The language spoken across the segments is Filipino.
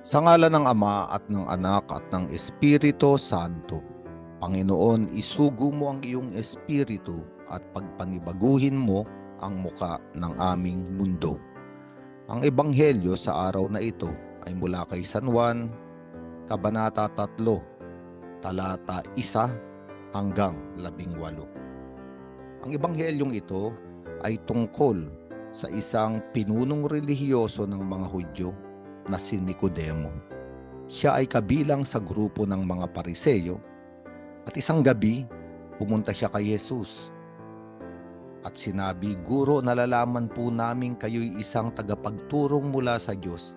Sa ngalan ng Ama at ng Anak at ng Espiritu Santo. Panginoon, isugo mo ang iyong espiritu at pagpanibaguhin mo ang muka ng aming mundo. Ang ebanghelyo sa araw na ito ay mula kay San Juan, Kabanata 3, talata 1 hanggang 18. Ang ebanghelyong ito ay tungkol sa isang pinunong relihiyoso ng mga Hudyo na si Nicodemo. Siya ay kabilang sa grupo ng mga Pariseyo at isang gabi pumunta siya kay Jesus at sinabi, "Guro, nalalaman po namin kayo'y isang tagapagturong mula sa Diyos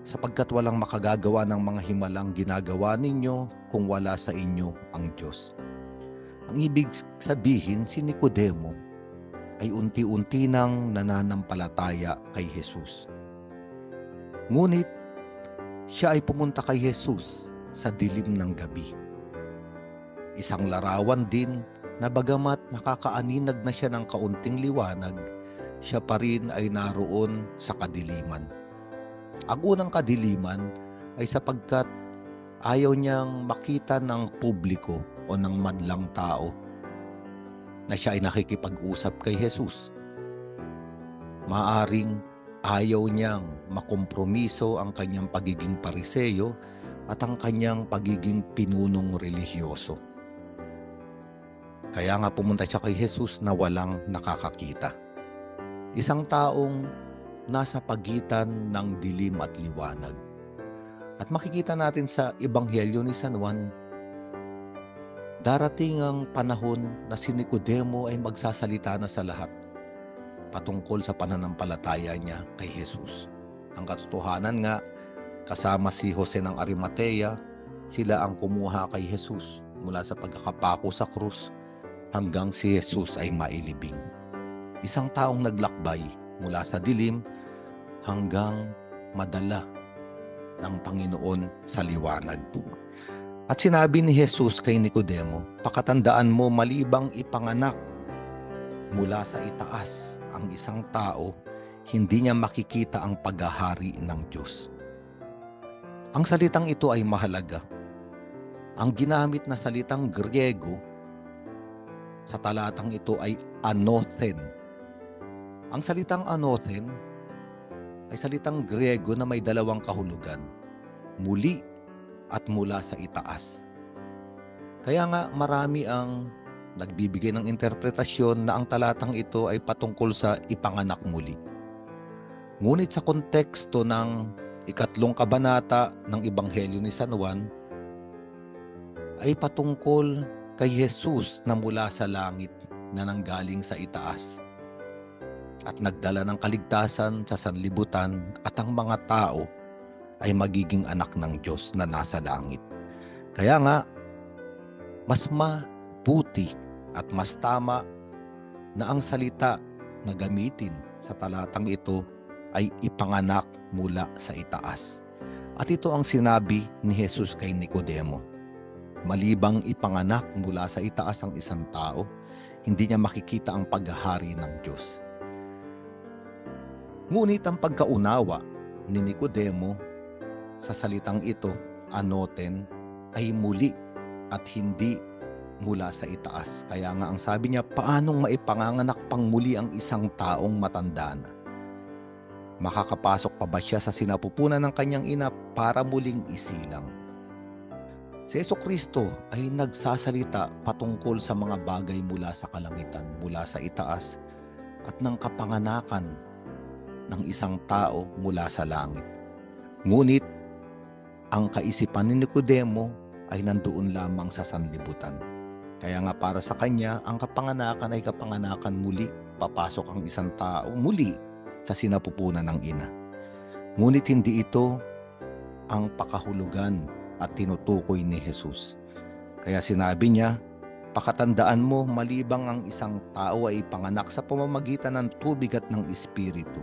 sapagkat walang makagagawa ng mga himalang ginagawa ninyo kung wala sa inyo ang Diyos." Ang ibig sabihin, si Nicodemo ay unti-unti nang nananampalataya kay Jesus. Ngunit siya ay pumunta kay Jesus sa dilim ng gabi. Isang larawan din na bagamat nakakaaninag na siya ng kaunting liwanag, siya pa rin ay naroon sa kadiliman. Ang unang kadiliman ay sapagkat ayaw niyang makita ng publiko o ng madlang tao na siya ay nakikipag-usap kay Jesus. Maaring ayaw niyang makompromiso ang kanyang pagiging pariseyo at ang kanyang pagiging pinunong relihiyoso. Kaya nga pumunta siya kay Jesus na walang nakakakita. Isang taong nasa pagitan ng dilim at liwanag. At makikita natin sa ebanghelyo ni San Juan, darating ang panahon na si Nicodemo ay magsasalita na sa lahat patungkol sa pananampalataya niya kay Jesus. Ang katotohanan nga, kasama si Jose ng Arimatea, sila ang kumuha kay Jesus mula sa pagkakapako sa krus hanggang si Jesus ay mailibing. Isang taong naglakbay mula sa dilim hanggang madala ng Panginoon sa liwanag. At sinabi ni Jesus kay Nicodemo, "Pakatandaan mo, malibang ipanganak mula sa itaas ang isang tao, hindi niya makikita ang paghahari ng Diyos." Ang salitang ito ay mahalaga. Ang ginamit na salitang Griego sa talatang ito ay anothen. Ang salitang anothen ay salitang Griego na may dalawang kahulugan, muli at mula sa itaas. Kaya nga marami ang nagbibigay ng interpretasyon na ang talatang ito ay patungkol sa ipanganak muli. Ngunit sa konteksto ng 3 kabanata ng Ebanghelyo ni San Juan ay patungkol kay Jesus na mula sa langit na nanggaling sa itaas at nagdala ng kaligtasan sa sanlibutan at ang mga tao ay magiging anak ng Diyos na nasa langit. Kaya nga, mas mabuti at mas tama na ang salita na gamitin sa talatang ito ay ipanganak mula sa itaas. At ito ang sinabi ni Jesus kay Nicodemo. Malibang ipanganak mula sa itaas ang isang tao, hindi niya makikita ang paghahari ng Diyos. Ngunit ang pagkaunawa ni Nicodemo sa salitang ito, anoten, ay muli at hindi mula sa itaas. Kaya nga ang sabi niya, paanong maipanganganak pang muli ang isang taong matanda na? Makakapasok pa ba siya sa sinapupunan ng kanyang ina para muling isilang? Si Jesucristo ay nagsasalita patungkol sa mga bagay mula sa kalangitan, mula sa itaas, at ng kapanganakan ng isang tao mula sa langit. Ngunit ang kaisipan ni Nicodemo ay nandoon lamang sa sanlibutan. Kaya nga para sa kanya, ang kapanganakan ay kapanganakan muli. Papasok ang isang tao muli sa sinapupunan ng ina. Ngunit hindi ito ang pakahulugan at tinutukoy ni Jesus. Kaya sinabi niya, "Pakatandaan mo, malibang ang isang tao ay panganak sa pamamagitan ng tubig at ng Espiritu,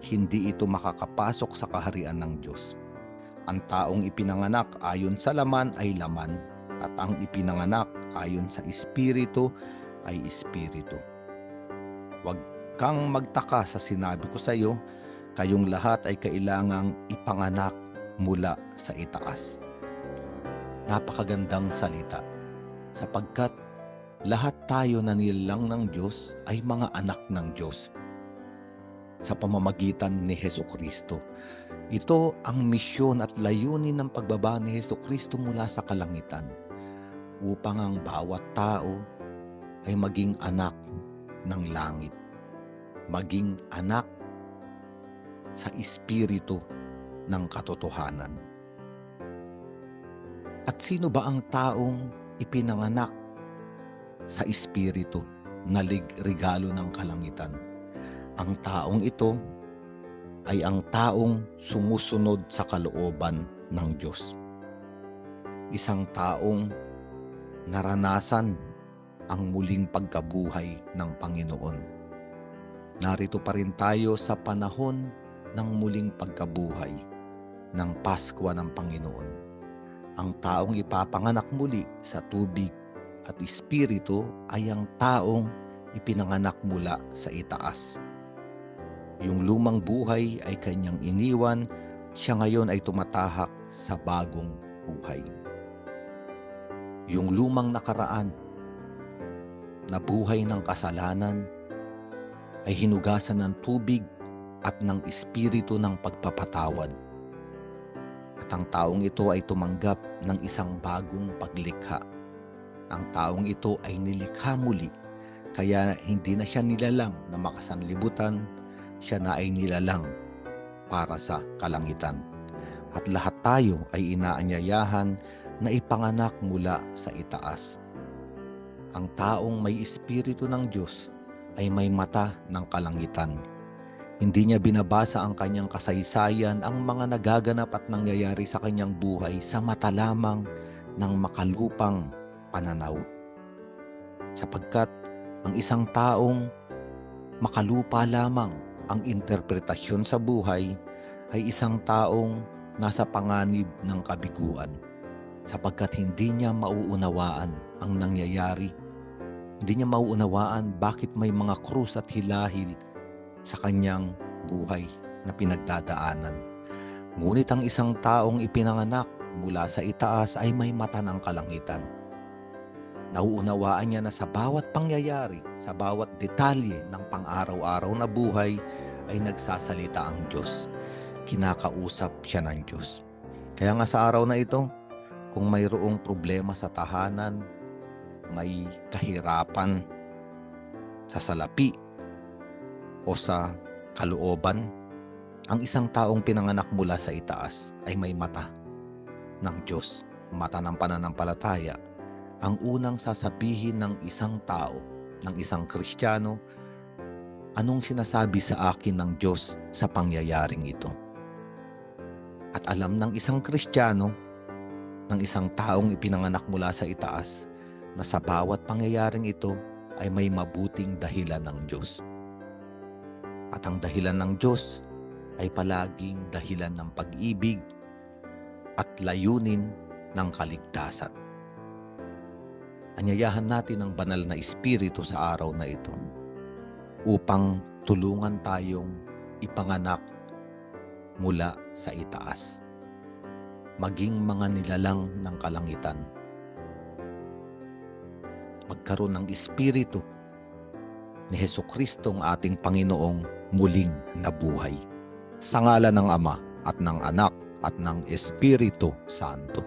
hindi ito makakapasok sa kaharian ng Diyos. Ang taong ipinanganak ayon sa laman ay laman, at ang ipinanganak ayon sa Espiritu ay Espiritu." Huwag kang magtaka sa sinabi ko sa iyo, kayong lahat ay kailangang ipanganak mula sa itaas. Napakagandang salita sapagkat lahat tayo na nilalang ng Diyos ay mga anak ng Diyos sa pamamagitan ni Hesukristo. Ito ang misyon at layunin ng pagbaba ni Hesukristo mula sa kalangitan upang ang bawat tao ay maging anak ng langit, maging anak sa espiritu ng katotohanan. At sino ba ang taong ipinanganak sa espiritu na regalo ng kalangitan? Ang taong ito ay ang taong sumusunod sa kalooban ng Diyos. Isang taong naranasan ang muling pagkabuhay ng Panginoon. Narito pa rin tayo sa panahon ng muling pagkabuhay ng Paskwa ng Panginoon. Ang taong ipapanganak muli sa tubig at espiritu ay ang taong ipinanganak mula sa itaas. Yung lumang buhay ay kanyang iniwan, siya ngayon ay tumatahak sa bagong buhay. Yung lumang nakaraan na buhay ng kasalanan ay hinugasan ng tubig at ng espiritu ng pagpapatawad. At ang taong ito ay tumanggap ng isang bagong paglikha. Ang taong ito ay nilikha muli, kaya hindi na siya nilalang na makasanlibutan, siya na ay nilalang para sa kalangitan. At lahat tayo ay inaanyayahan na ipanganak mula sa itaas. Ang taong may espiritu ng Diyos ay may mata ng kalangitan. Hindi niya binabasa ang kanyang kasaysayan, ang mga nagaganap at nangyayari sa kanyang buhay sa mata lamang ng makalupang pananaw. Sapagkat ang isang taong makalupa lamang ang interpretasyon sa buhay ay isang taong nasa panganib ng kabiguan, sapagkat hindi niya mauunawaan ang nangyayari. Hindi niya mauunawaan bakit may mga krus at hilahil sa kanyang buhay na pinagdadaanan. Ngunit ang isang taong ipinanganak mula sa itaas ay may mata ng kalangitan. Nauunawaan niya na sa bawat pangyayari, sa bawat detalye ng pang-araw-araw na buhay ay nagsasalita ang Diyos. Kinakausap siya ng Diyos. Kaya nga sa araw na ito, kung mayroong problema sa tahanan, may kahirapan sa salapi o sa kalooban, ang isang taong pinanganak mula sa itaas ay may mata ng Diyos, mata ng pananampalataya. Ang unang sasabihin ng isang tao, ng isang Kristiyano, anong sinasabi sa akin ng Diyos sa pangyayaring ito? At alam ng isang Kristiyano, ng isang taong ipinanganak mula sa itaas, na sa bawat pangyayaring ito ay may mabuting dahilan ng Diyos. At ang dahilan ng Diyos ay palaging dahilan ng pag-ibig at layunin ng kaligtasan. Anyayahan natin ang banal na espiritu sa araw na ito upang tulungan tayong ipanganak mula sa itaas, maging mga nilalang ng kalangitan, magkaroon ng espiritu ni Hesukristo ang ating Panginoong muling nabuhay. Sa ngalan ng Ama at ng Anak at ng Espiritu Santo.